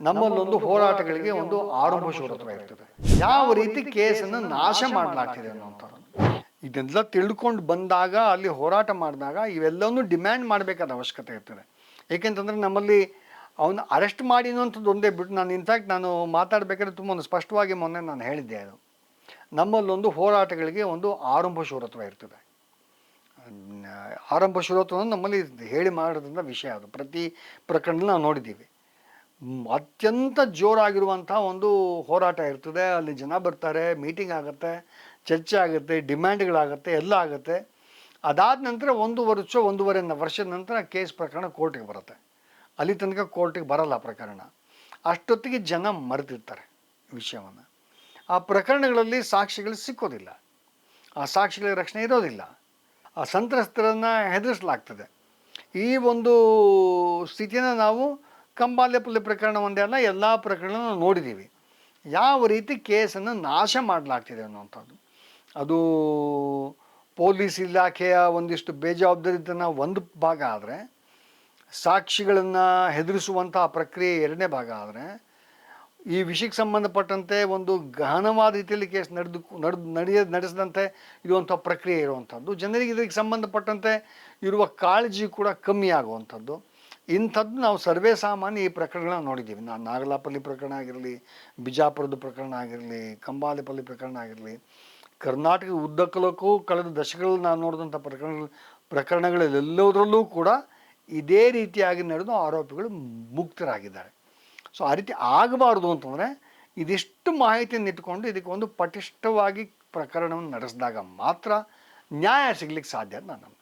ನಮ್ಮಲ್ಲೊಂದು ಹೋರಾಟಗಳಿಗೆ ಒಂದು ಆರಂಭ ಶೂರತ್ವ ಇರ್ತದೆ. ಯಾವ ರೀತಿ ಕೇಸನ್ನು ನಾಶ ಮಾಡಲಾಗ್ತಿದೆ ಅನ್ನೋಂಥದ್ದು ಇದೆಲ್ಲ ತಿಳ್ಕೊಂಡು ಬಂದಾಗ ಅಲ್ಲಿ ಹೋರಾಟ ಮಾಡಿದಾಗ ಇವೆಲ್ಲವನ್ನೂ ಡಿಮ್ಯಾಂಡ್ ಮಾಡಬೇಕಾದ ಅವಶ್ಯಕತೆ ಇರ್ತದೆ. ಏಕೆಂತಂದರೆ ನಮ್ಮಲ್ಲಿ ಅವನು ಅರೆಸ್ಟ್ ಮಾಡಿ ಅನ್ನೋಂಥದ್ದು ಒಂದೇ ಬಿಟ್ಟು ನಾನು ಮಾತಾಡಬೇಕಾದ್ರೆ ತುಂಬ ಒಂದು ಸ್ಪಷ್ಟವಾಗಿ ಮೊನ್ನೆ ನಾನು ಹೇಳಿದ್ದೆ. ಅದು ನಮ್ಮಲ್ಲೊಂದು ಹೋರಾಟಗಳಿಗೆ ಒಂದು ಆರಂಭ ಶೂರತ್ವ ಇರ್ತದೆ. ಆರಂಭ ಶೂರತ್ವವನ್ನು ನಮ್ಮಲ್ಲಿ ಹೇಳಿ ಮಾಡೋದ್ರಿಂದ ವಿಷಯ. ಅದು ಪ್ರತಿ ಪ್ರಕರಣ ನಾವು ನೋಡಿದ್ದೀವಿ. ಅತ್ಯಂತ ಜೋರಾಗಿರುವಂಥ ಒಂದು ಹೋರಾಟ ಇರ್ತದೆ. ಅಲ್ಲಿ ಜನ ಬರ್ತಾರೆ, ಮೀಟಿಂಗ್ ಆಗುತ್ತೆ, ಚರ್ಚೆ ಆಗುತ್ತೆ, ಡಿಮ್ಯಾಂಡ್ಗಳಾಗುತ್ತೆ, ಎಲ್ಲ ಆಗುತ್ತೆ. ಅದಾದ ನಂತರ 1.5 ವರ್ಷದ ನಂತರ ಕೇಸ್ ಪ್ರಕರಣ ಕೋರ್ಟಿಗೆ ಬರುತ್ತೆ. ಅಲ್ಲಿ ತನಕ ಕೋರ್ಟಿಗೆ ಬರಲ್ಲ ಪ್ರಕರಣ. ಅಷ್ಟೊತ್ತಿಗೆ ಜನ ಮರೆತಿರ್ತಾರೆ ವಿಷಯವನ್ನು. ಆ ಪ್ರಕರಣಗಳಲ್ಲಿ ಸಾಕ್ಷಿಗಳು ಸಿಕ್ಕೋದಿಲ್ಲ, ಆ ಸಾಕ್ಷಿಗಳ ರಕ್ಷಣೆ ಇರೋದಿಲ್ಲ, ಆ ಸಂತ್ರಸ್ತರನ್ನು ಹೆದರಿಸಲಾಗ್ತದೆ. ಈ ಒಂದು ಸ್ಥಿತಿಯನ್ನು ನಾವು ಕಂಬಾಲೆಪಲ್ಲಿ ಪ್ರಕರಣ ಒಂದೇ ಅಲ್ಲ, ಎಲ್ಲ ಪ್ರಕರಣ ನೋಡಿದ್ದೀವಿ. ಯಾವ ರೀತಿ ಕೇಸನ್ನು ನಾಶ ಮಾಡಲಾಗ್ತಿದೆ ಅನ್ನುವಂಥದ್ದು. ಅದು ಪೊಲೀಸ್ ಇಲಾಖೆಯ ಒಂದಿಷ್ಟು ಬೇಜವಾಬ್ದಾರಿತನ ಒಂದು ಭಾಗ ಆದರೆ, ಸಾಕ್ಷಿಗಳನ್ನು ಹೆದರಿಸುವಂಥ ಪ್ರಕ್ರಿಯೆ ಎರಡನೇ ಭಾಗ ಆದರೆ, ಈ ವಿಷಯಕ್ಕೆ ಸಂಬಂಧಪಟ್ಟಂತೆ ಒಂದು ಗಹನವಾದ ರೀತಿಯಲ್ಲಿ ಕೇಸ್ ನಡೆಸದಂತೆ ಇರುವಂಥ ಪ್ರಕ್ರಿಯೆ ಇರುವಂಥದ್ದು, ಜನರಿಗೆ ಇದಕ್ಕೆ ಸಂಬಂಧಪಟ್ಟಂತೆ ಇರುವ ಕಾಳಜಿ ಕೂಡ ಕಮ್ಮಿ ಆಗುವಂಥದ್ದು. ಇಂಥದ್ದು ನಾವು ಸರ್ವೇ ಸಾಮಾನ್ಯ ಈ ಪ್ರಕರಣಗಳನ್ನ ನೋಡಿದ್ದೀವಿ. ನಾಗಲಾಪಲ್ಲಿ ಪ್ರಕರಣ ಆಗಿರಲಿ, ಬಿಜಾಪುರದ ಪ್ರಕರಣ ಆಗಿರಲಿ, ಕಂಬಾಲೆಪಲ್ಲಿ ಪ್ರಕರಣ ಆಗಿರಲಿ, ಕರ್ನಾಟಕದ ಉದ್ದಕ್ಕಲಕ್ಕೂ ಕಳೆದ ದಶಕಗಳಲ್ಲಿ ನಾವು ನೋಡಿದಂಥ ಪ್ರಕರಣಗಳೆಲ್ಲದರಲ್ಲೂ ಕೂಡ ಇದೇ ರೀತಿಯಾಗಿ ನಡೆದು ಆರೋಪಿಗಳು ಮುಕ್ತರಾಗಿದ್ದಾರೆ. ಸೊ ಆ ರೀತಿ ಆಗಬಾರ್ದು ಅಂತಂದರೆ ಇದಿಷ್ಟು ಮಾಹಿತಿಯನ್ನು ಇಟ್ಕೊಂಡು ಇದಕ್ಕೆ ಒಂದು ಪಟಿಷ್ಠವಾಗಿ ಪ್ರಕರಣವನ್ನು ನಡೆಸಿದಾಗ ಮಾತ್ರ ನ್ಯಾಯ ಸಿಗ್ಲಿಕ್ಕೆ ಸಾಧ್ಯ ಅಂತ ನಾನು